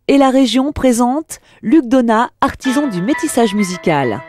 et la région présente Luc Donat, artisan du métissage musical.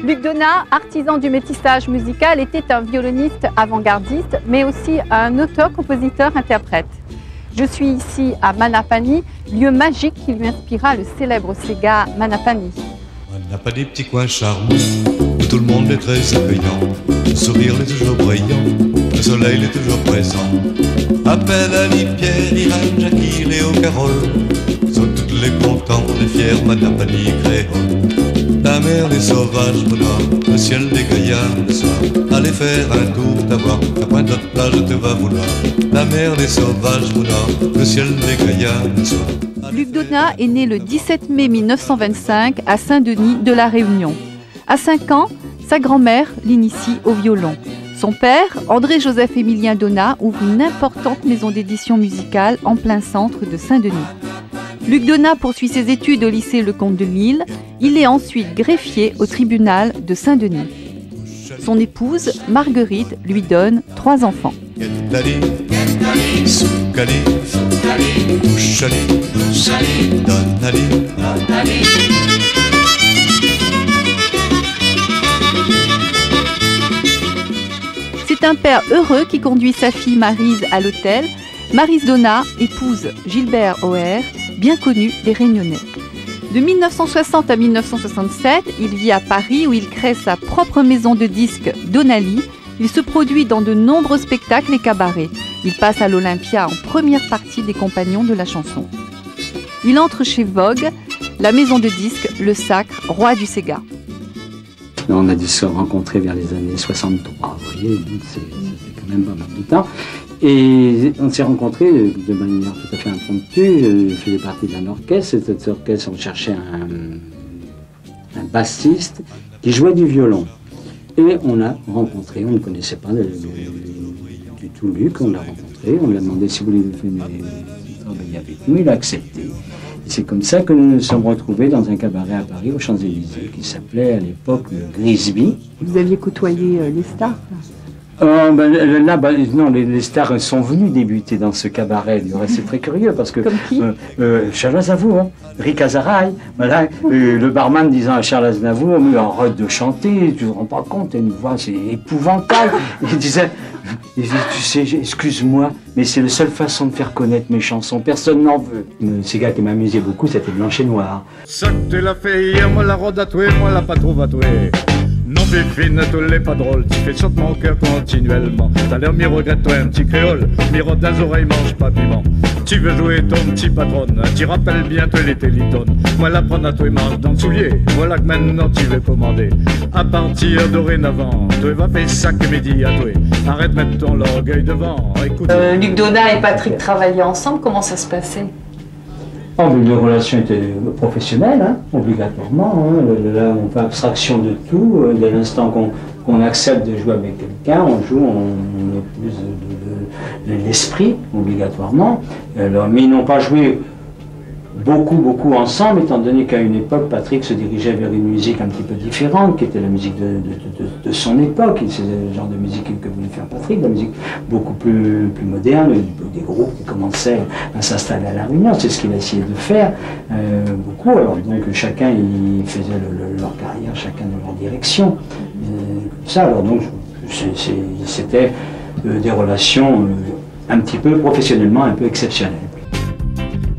Luc Donat, artisan du métissage musical, était un violoniste avant-gardiste, mais aussi un auteur, compositeur, interprète. Je suis ici à Manapani, lieu magique qui lui inspira le célèbre Sega Manapani. Manapani, petit coin charmant, où tout le monde est très accueillant. Le sourire est toujours brillant, le soleil est toujours présent. Appelle Ali, Pierre, Irène, Jackie, Léo, Carole, sont toutes les contents, les fiers Manapani créoles. La mer des sauvages bonhommes, le ciel des gaillards le soir. Allez faire un tour, t'avoir, la pointe de notre plage te va vouloir. La mer des sauvages bonhommes, le ciel des gaillards le soir. Luc Donat est né le 17 mai 1925 à Saint-Denis de la Réunion. À 5 ans, sa grand-mère l'initie au violon. Son père, André-Joseph-Émilien Donat, ouvre une importante maison d'édition musicale en plein centre de Saint-Denis. Luc Donat poursuit ses études au lycée Lecomte de Lille. Il est ensuite greffier au tribunal de Saint-Denis. Son épouse, Marguerite, lui donne 3 enfants. C'est un père heureux qui conduit sa fille Maryse à l'hôtel. Maryse Donat épouse Gilbert Auer, bien connu des Réunionnais. De 1960 à 1967, il vit à Paris où il crée sa propre maison de disques Donali. Il se produit dans de nombreux spectacles et cabarets. Il passe à l'Olympia en première partie des Compagnons de la chanson. Il entre chez Vogue, la maison de disques Le Sacre, roi du Sega. On a dû se rencontrer vers les années 63, vous voyez, c'est quand même pas mal de temps. Et on s'est rencontrés de manière tout à fait impromptue. Je faisais partie d'un orchestre. Cet orchestre, on cherchait un bassiste qui jouait du violon. Et on l'a rencontré, on ne connaissait pas du tout Luc, on l'a rencontré, on lui a demandé si vous voulez travailler avec nous, il a accepté. Et c'est comme ça que nous nous sommes retrouvés dans un cabaret à Paris, aux Champs-Élysées, qui s'appelait à l'époque Grisby. Vous aviez côtoyé les stars? Non, les stars sont venues débuter dans ce cabaret. C'est très curieux parce que Charles Aznavour, hein, Rick Azaray, voilà, le barman disant à Charles Aznavour, mais arrête de chanter, tu ne te rends pas compte, t'as une voix, c'est épouvantable. Il disait, tu sais, excuse-moi, mais c'est la seule façon de faire connaître mes chansons, personne n'en veut. Ces gars qui m'amusaient beaucoup, c'était Blanche et Noir. Ça que tu l'as fait hier, moi la rôde à tuer, moi la pas trop à tuer. Non, Fifine, tu l'es pas drôle, tu fais chanter mon cœur continuellement. T'as l'air mi regrette, toi, un petit créole, mi rote des oreilles, mange pas piment. Tu veux jouer ton petit patron, tu rappelles bien que les télitones. Moi, la prendre à toi et mange dans le soulier, voilà que maintenant tu veux commander. À partir dorénavant, tu vas faire sac midi à toi. Arrête de mettre ton orgueil devant, écoute. Luc Donat et Patrick travaillaient ensemble, comment ça se passait? Les relations étaient professionnelles, hein, obligatoirement. Hein. Là, on fait abstraction de tout. Dès l'instant qu'on accepte de jouer avec quelqu'un, on joue, on est plus de l'esprit, obligatoirement. Alors, mais ils n'ont pas joué beaucoup ensemble, étant donné qu'à une époque, Patrick se dirigeait vers une musique un petit peu différente, qui était la musique de son époque. C'est le genre de musique que voulait faire Patrick, la musique beaucoup plus moderne, des groupes qui commençaient à s'installer à La Réunion. C'est ce qu'il a essayé de faire beaucoup. Alors donc chacun, ils faisaient leur carrière, chacun dans leur direction. Comme ça, alors donc c'était des relations un petit peu professionnellement un peu exceptionnelles.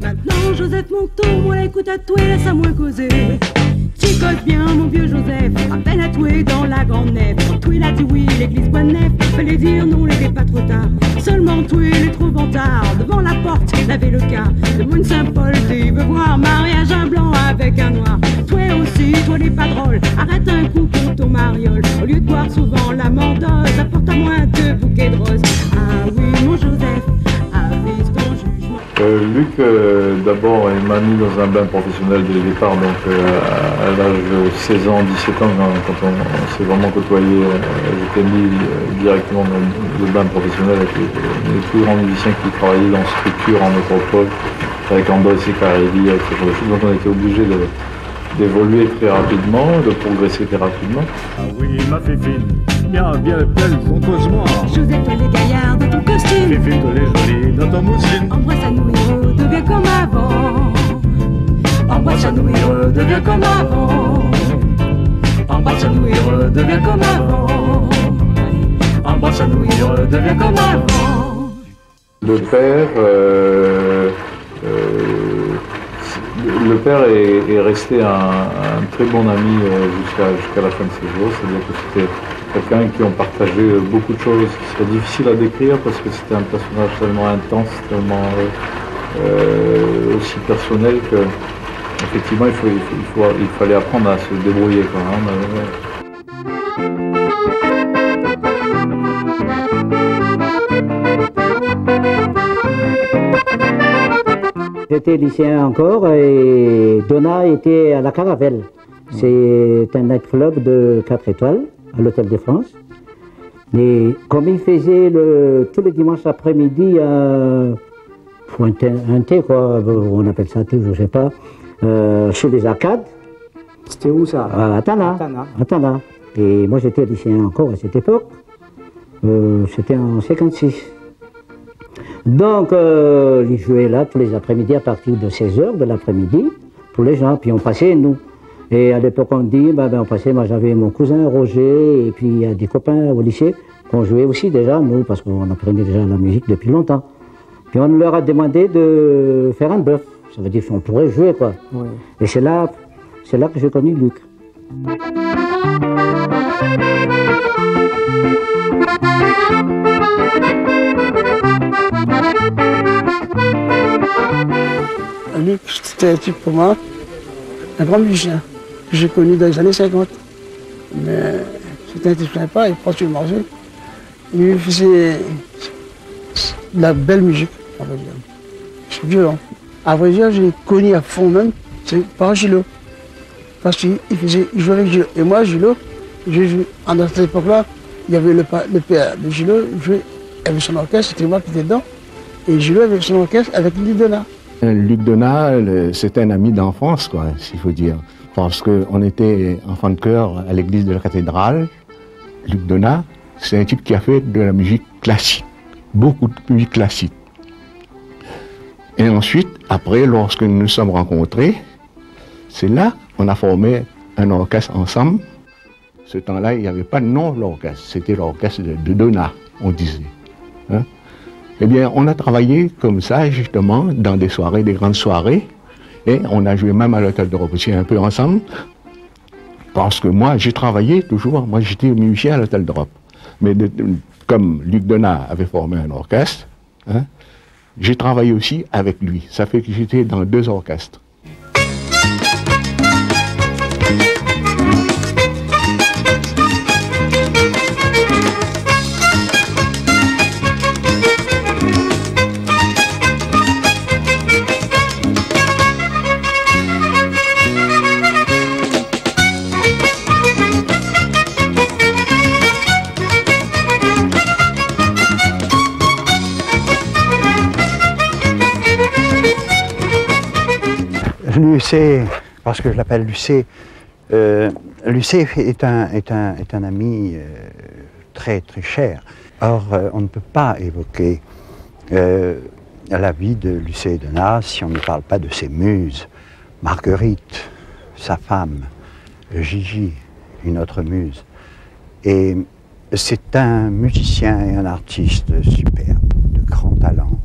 Maintenant Joseph Monteau, moi l'écoute à toi, laisse à moi causer. Tu écoute bien mon vieux Joseph, appelle à touer dans la grande nef. Touer il a dit oui, l'église bonne nef, fallait dire non, il n'était pas trop tard. Seulement touer il est trop vantard, devant la porte, laver le cas. De Moune Saint-Paul, tu veux voir mariage un blanc avec un noir. Toi aussi, toi n'est pas drôle, arrête un coup pour ton mariole. Au lieu de boire souvent la mordeuse, apporte à moi 2 bouquets de roses. Ah oui, mon Joseph, avise ton jugement. Luc, d'abord, il m'a mis dans un bain professionnel dès le départ, donc à l'âge de 16 ans, 17 ans, quand on s'est vraiment côtoyé, j'étais mis directement dans le bain professionnel avec les plus grands musiciens qui travaillaient dans structure en métropole, avec André Secarelli, avec ce genre de choses. Donc on était obligé d'évoluer très rapidement, de progresser très rapidement. Ah oui, ma fifine, bien belle, somptueusement. Joseph, toi les gaillards dans ton costume. Fifine, toi les jolis dans ton mousseline. Embrasse à nous héros, deviens comme avant. Embrasse à nous héros, deviens comme avant. Embrasse à nous héros, deviens comme avant. Embrasse à nous héros, deviens comme avant. Le père est resté un très bon ami jusqu'à la fin de ses jours. C'est-à-dire que c'était quelqu'un qui ont partagé beaucoup de choses qui seraient difficiles à décrire parce que c'était un personnage tellement intense, tellement aussi personnel que effectivement il fallait apprendre à se débrouiller quand même. J'étais lycéen encore et Donat était à la Caravelle. C'est un nightclub de 4 étoiles à l'Hôtel de France. Et comme il faisait tous les dimanches après-midi un thé, quoi, on appelle ça thé, je ne sais pas, chez les Arcades. C'était où ça? À Tana. À Tana. Et moi j'étais lycéen encore à cette époque. C'était en 56. Donc, il jouait là tous les après-midi à partir de 16h de l'après-midi pour les gens, puis on passait nous. Et à l'époque on dit, on passait, moi j'avais mon cousin Roger et puis il y a des copains au lycée qu'on jouait aussi déjà nous parce qu'on apprenait déjà la musique depuis longtemps. Puis on leur a demandé de faire un bœuf, ça veut dire qu'on pourrait jouer quoi. Oui. Et c'est là que j'ai connu Luc. Luc, c'était un type pour moi, un grand musicien que j'ai connu dans les années 50. Mais c'était un type sympa, il prenait le morceau. Il faisait de la belle musique, à vrai dire. C'est violent. À vrai dire, je l'ai connu à fond même, c'est par Gilo. Parce qu'il jouait avec Gilo. Et moi, Gilo, à cette époque-là, il y avait le père de Gilo, il jouait avec son orchestre, c'était moi qui étais dedans. Et Gilo avec son orchestre avec Luc Donat. Luc Donat, c'était un ami d'enfance, quoi, s'il faut dire. Parce qu'on était enfant de chœur à l'église de la cathédrale. Luc Donat, c'est un type qui a fait de la musique classique, beaucoup de musique classique. Et ensuite, après, lorsque nous nous sommes rencontrés, c'est là qu'on a formé un orchestre ensemble. Ce temps-là, il n'y avait pas de nom de l'orchestre, c'était l'orchestre de Donat, on disait. Hein? Eh bien, on a travaillé comme ça, justement, dans des soirées, des grandes soirées. Et on a joué même à l'Hôtel d'Europe aussi un peu ensemble. Parce que moi, j'ai travaillé toujours, moi j'étais musicien à l'Hôtel d'Europe. Mais comme Luc Donat avait formé un orchestre, hein, j'ai travaillé aussi avec lui. Ça fait que j'étais dans 2 orchestres. Lucé, parce que je l'appelle Lucé, Lucé est un ami très très cher. Or, on ne peut pas évoquer la vie de Lucé Donat si on ne parle pas de ses muses. Marguerite, sa femme, Gigi, une autre muse. Et c'est un musicien et un artiste superbe, de grand talent.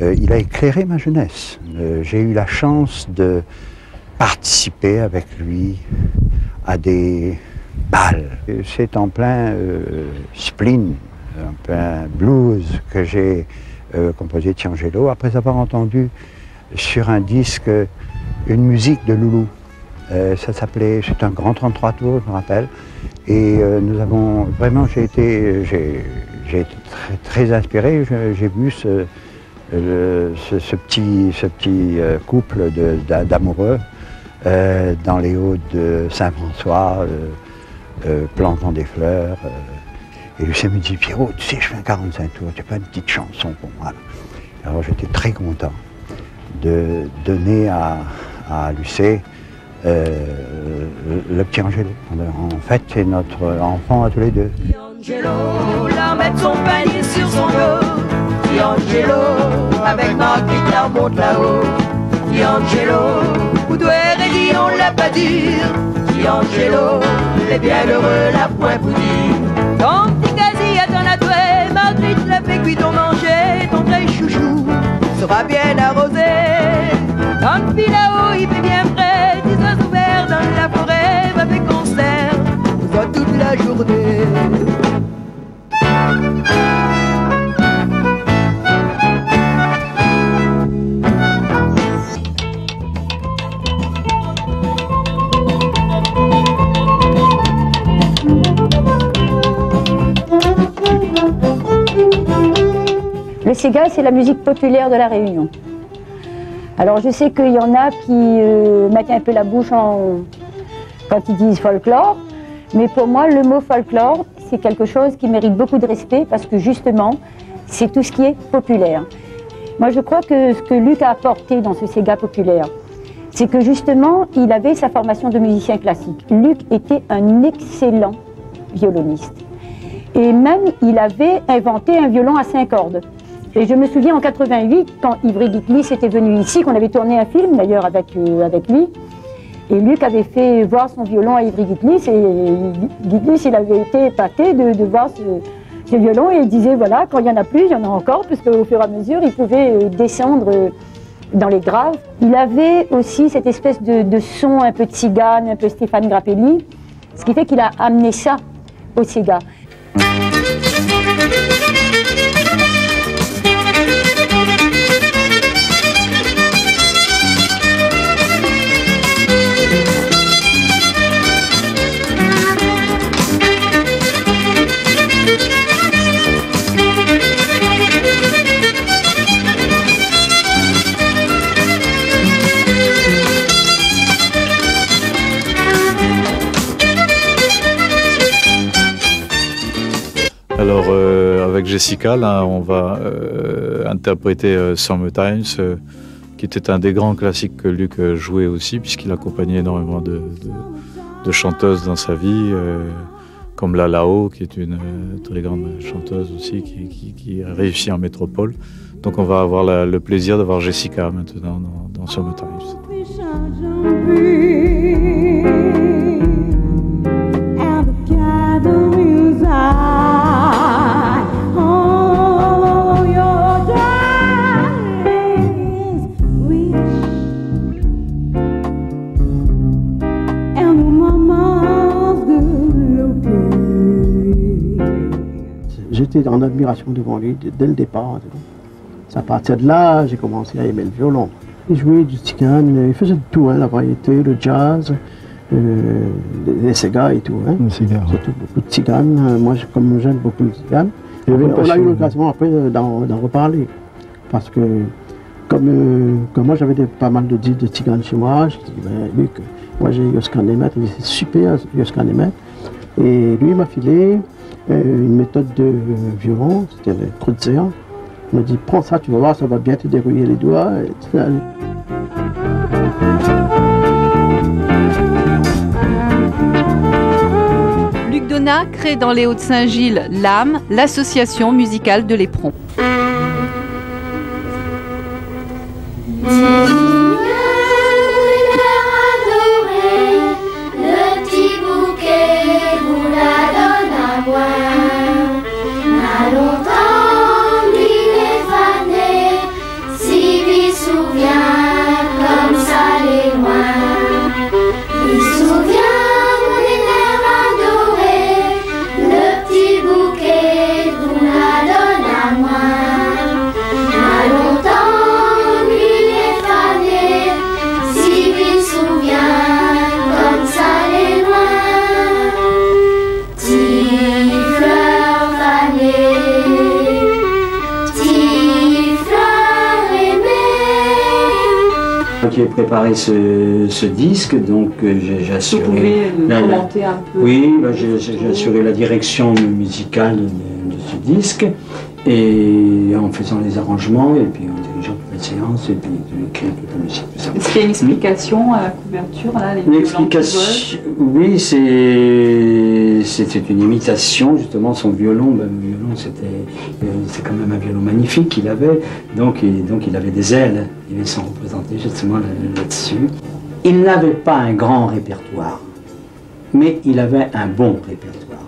Il a éclairé ma jeunesse. J'ai eu la chance de participer avec lui à des balles. C'est en plein spleen, en plein blues que j'ai composé Tiangelo, après avoir entendu sur un disque une musique de Loulou. Ça s'appelait, c'est un grand 33 tours, je me rappelle, et nous avons, vraiment, j'ai été très inspiré. J'ai vu ce petit couple d'amoureux dans les hauts de Saint-François, plantant des fleurs. Et Lucien me dit, Pierrot, tu sais, je fais un 45 tours, tu n'as pas une petite chanson pour moi? Alors j'étais très content de donner à Lucé le petit Angelo. En fait, c'est notre enfant à tous les deux. Angelo, la met son panier sur son dos. Angelo, avec Marguerite, la remonte là-haut. Angelo, Boudouer et on l'a pas dur. Angelo, les bienheureux, la point pour dire. Ton petit quasi attend la douée, Marguerite l'a fait cuire ton manger, ton vrai chouchou sera bien arrosé. Dans le fil là-haut, il fait bien frais, 10 oiseaux ouverts dans la forêt, va faire concert, nous a toute la journée. Le Sega, c'est la musique populaire de la Réunion. Alors je sais qu'il y en a qui mettent un peu la bouche quand ils disent folklore, mais pour moi le mot folklore, c'est quelque chose qui mérite beaucoup de respect parce que justement, c'est tout ce qui est populaire. Moi je crois que ce que Luc a apporté dans ce Sega populaire, c'est que justement, il avait sa formation de musicien classique. Luc était un excellent violoniste. Et même, il avait inventé un violon à 5 cordes. Et je me souviens en 88, quand Ivry Guitlis était venu ici, qu'on avait tourné un film d'ailleurs avec lui, et Luc avait fait voir son violon à Ivry Guitlis, et Guitlis, il avait été épaté de voir ce violon, et il disait, voilà, quand il y en a plus, il y en a encore, puisque au fur et à mesure, il pouvait descendre dans les graves. Il avait aussi cette espèce de son un peu tzigane, un peu Stéphane Grappelli, ce qui fait qu'il a amené ça au Sega. Alors avec Jessica, là, on va interpréter Summertime, qui était un des grands classiques que Luc jouait aussi, puisqu'il accompagnait énormément de chanteuses dans sa vie, comme Lalao, qui est une très grande chanteuse aussi, qui a réussi en métropole. Donc on va avoir le plaisir d'avoir Jessica maintenant dans Summertime. J'étais en admiration devant lui dès le départ. À partir de là, j'ai commencé à aimer le violon. Il jouait du tzigane, il faisait de tout, hein, la variété, le jazz, les Sega et tout. Hein. Surtout beaucoup de tzigane. Moi, comme j'aime beaucoup le tzigane, on a eu l'occasion après d'en reparler. Parce que comme moi j'avais pas mal de disques de tzigane chez moi, j'ai dit, ben, Luc, moi j'ai Yoskan Nemet, il était super Yoskan Nemet. Et lui il m'a filé une méthode de violon, c'était le Kreutzer. Il m'a dit, prends ça, tu vas voir, ça va bien te dérouiller les doigts. Luc Donat crée dans les Hauts-de-Saint-Gilles l'AME, l'association musicale de l'Éperon. Souviens, comme ça les loin. Il souvient mon qui ai préparé ce disque, donc j'ai assuré. Vous pouvez commenter un peu? Oui, j'ai assuré la direction musicale de ce disque, et en faisant les arrangements, et puis en dirigeant toute la séance, et puis écrire toute la musique. Est-ce qu'il y a une explication à la couverture là, les Une explication, oui, c'était une imitation, justement, son violon. Le violon, c'est quand même un violon magnifique qu'il avait, donc il avait des ailes, ils sont représentés justement là-dessus. Il n'avait pas un grand répertoire, mais il avait un bon répertoire.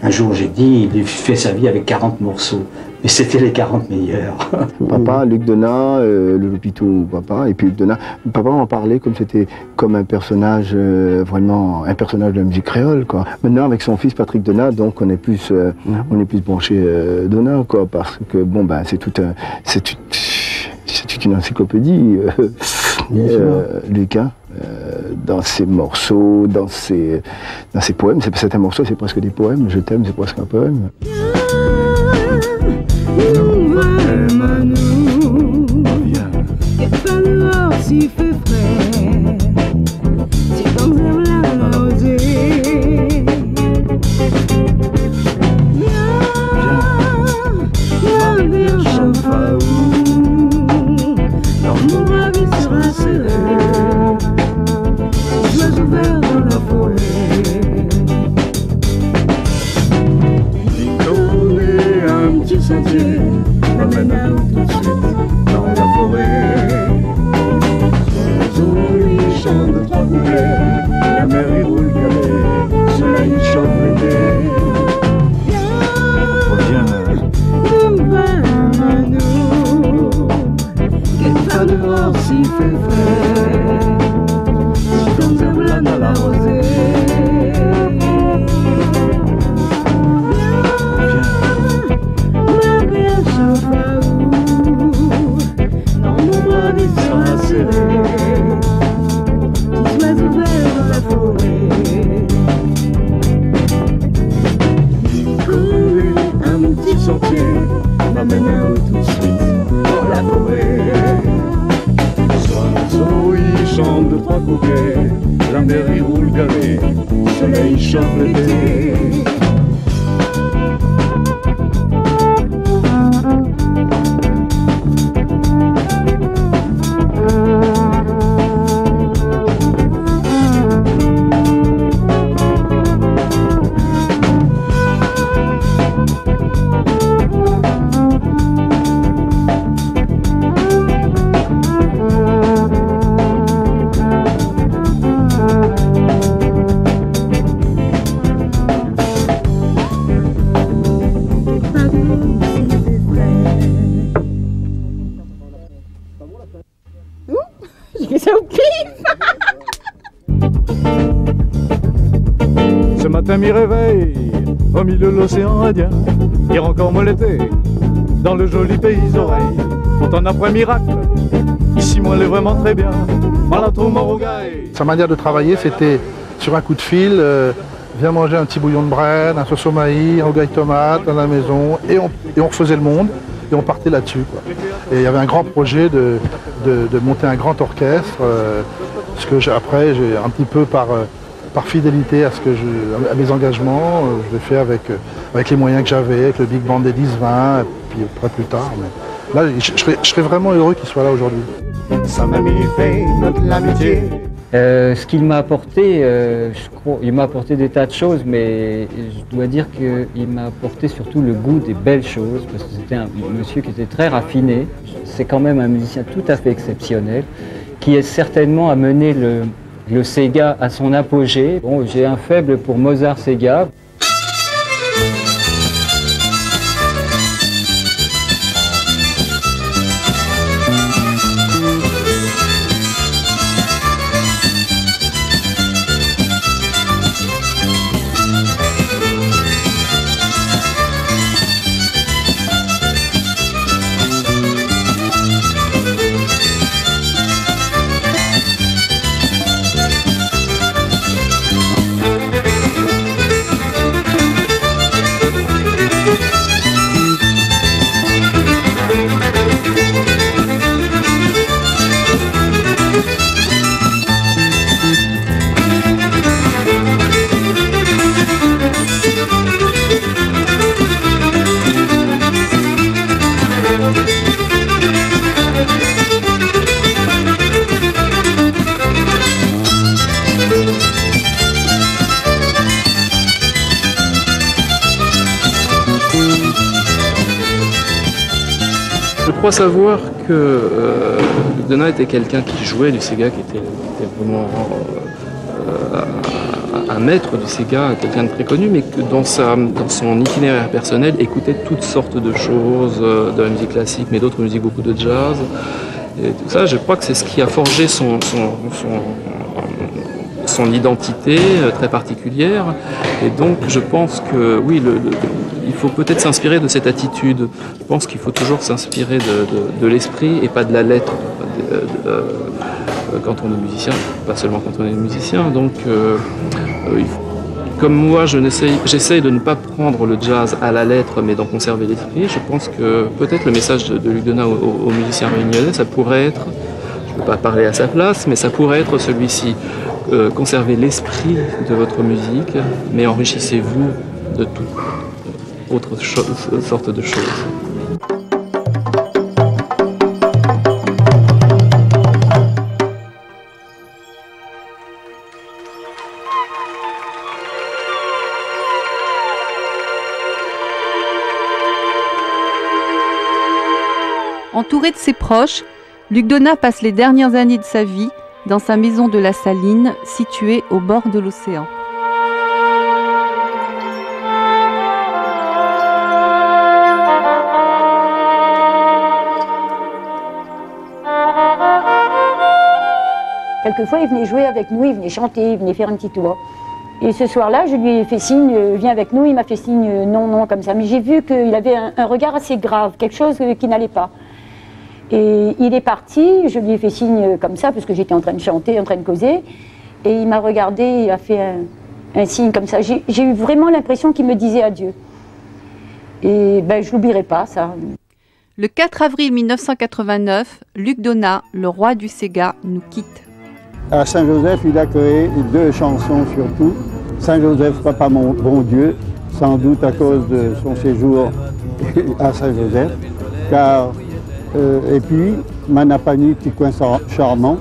Un jour, j'ai dit, il fait sa vie avec 40 morceaux, mais c'était les 40 meilleurs. Papa, Luc Donat, le Lopito Papa, et puis Luc Donat. Papa en parlait comme c'était comme un personnage, vraiment un personnage de la musique créole, quoi. Maintenant, avec son fils Patrick Donat, donc on est plus branché Donat, quoi, parce que bon, ben c'est toute une encyclopédie, Luc, hein. Dans ses morceaux, dans ses poèmes. C'est un morceau, c'est presque des poèmes. Je t'aime, c'est presque un poème. Ce matin m'y réveille au milieu de l'océan Indien. Hier encore moi l'été dans le joli pays oreilles. Pourtant après miracle, ici moi elle est vraiment très bien. Sa manière de travailler, c'était sur un coup de fil, viens manger un petit bouillon de braine, un sauce au maïs, un rougail tomate à la maison, et on refaisait le monde, et on partait là-dessus, quoi. Et il y avait un grand projet de monter un grand orchestre, ce que après, j'ai un petit peu par fidélité à mes engagements, je l'ai fait avec les moyens que j'avais, avec le Big Band des 10-20, et puis après plus tard. Mais là, je serais vraiment heureux qu'il soit là aujourd'hui. Ça m'a mis fait de l'amitié. Ce qu'il m'a apporté, il m'a apporté des tas de choses, mais je dois dire qu'il m'a apporté surtout le goût des belles choses, parce que c'était un monsieur qui était très raffiné. C'est quand même un musicien tout à fait exceptionnel, qui est certainement amené le Sega à son apogée. Bon, j'ai un faible pour Mozart Sega. crois savoir que Luc Donat était quelqu'un qui jouait du Sega, qui était vraiment un maître du Sega, quelqu'un de très connu, mais que dans son itinéraire personnel, écoutait toutes sortes de choses, de la musique classique, mais d'autres musiques, beaucoup de jazz. Et tout ça, je crois que c'est ce qui a forgé son identité très particulière. Et donc, je pense que, oui, il faut peut-être s'inspirer de cette attitude. Je pense qu'il faut toujours s'inspirer de l'esprit et pas de la lettre quand on est musicien, pas seulement quand on est musicien. Donc, comme moi, j'essaye de ne pas prendre le jazz à la lettre, mais d'en conserver l'esprit. Je pense que peut-être le message de Luc Donat aux musiciens réunionnais, ça pourrait être, je ne peux pas parler à sa place, mais ça pourrait être celui-ci. Conservez l'esprit de votre musique, mais enrichissez-vous de toute autre sorte de choses. Entouré de ses proches, Luc Donat passe les dernières années de sa vie dans sa maison de la Saline, située au bord de l'océan. Quelquefois, il venait jouer avec nous, il venait chanter, il venait faire un petit tour. Et ce soir-là, je lui ai fait signe, viens avec nous, il m'a fait signe, non, non, comme ça. Mais j'ai vu qu'il avait un regard assez grave, quelque chose qui n'allait pas. Et il est parti, je lui ai fait signe comme ça, parce que j'étais en train de chanter, en train de causer. Et il m'a regardé, il a fait un signe comme ça. J'ai eu vraiment l'impression qu'il me disait adieu. Et ben, je n'oublierai pas ça. Le 4 avril 1989, Luc Donat, le roi du Sega, nous quitte. À Saint-Joseph, il a créé 2 chansons surtout. Saint-Joseph, papa mon bon Dieu, sans doute à cause de son séjour à Saint-Joseph. Et puis, Manapani, petit coin charmant.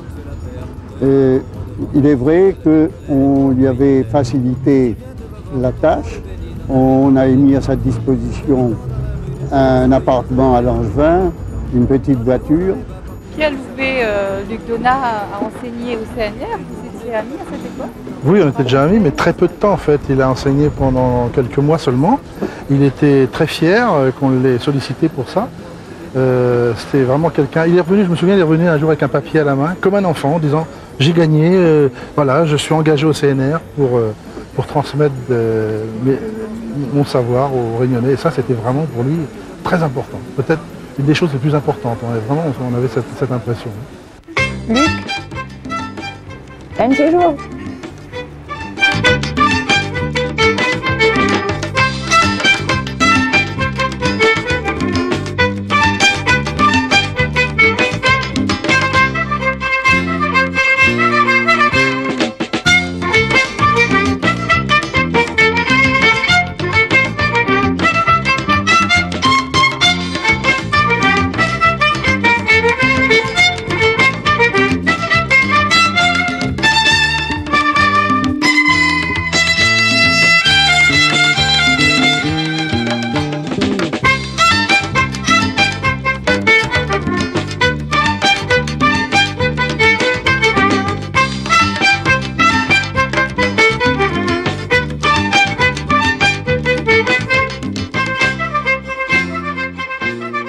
Il est vrai qu'on lui avait facilité la tâche. On a mis à sa disposition un appartement à Langevin, une petite voiture. Qui a loué Luc Donat à enseigner au CNR? Vous étiez amis à cette époque? Oui, on était déjà amis, mais très peu de temps en fait. Il a enseigné pendant quelques mois seulement. Il était très fier qu'on l'ait sollicité pour ça. C'était vraiment quelqu'un. Il est revenu, je me souviens, il est revenu un jour avec un papier à la main, comme un enfant, en disant j'ai gagné, voilà, je suis engagé au CNR pour transmettre mon savoir aux Réunionnais. Et ça, c'était vraiment pour lui très important. Peut-être une des choses les plus importantes. On avait cette impression. Luc, un de ces jours.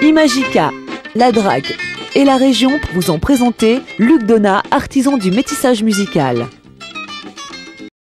Imagica, la Drague et la région vous ont présenté Luc Donat, artisan du métissage musical.